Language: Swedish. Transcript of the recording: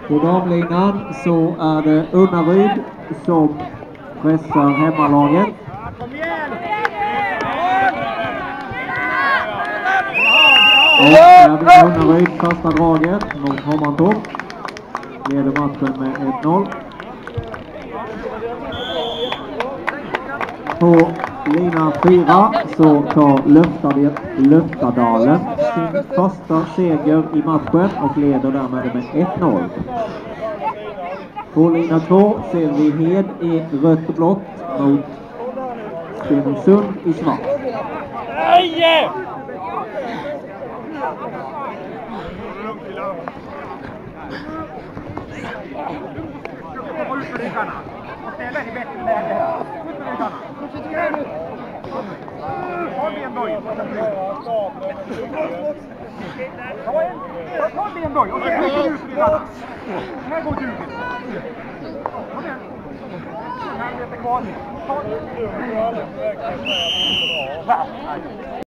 På damlinan så är det Unnaryd som pressar hemmalaget. Och där blir Unnaryd första draget mot Hommantorp. Leder matchen med 1-0. På lina 4 så tar Löftadalen sin första seger i matchen och leder därmed med 1-0. På lina 2 ser vi Hed i rött och blått mot Stenungsund i svart. Här går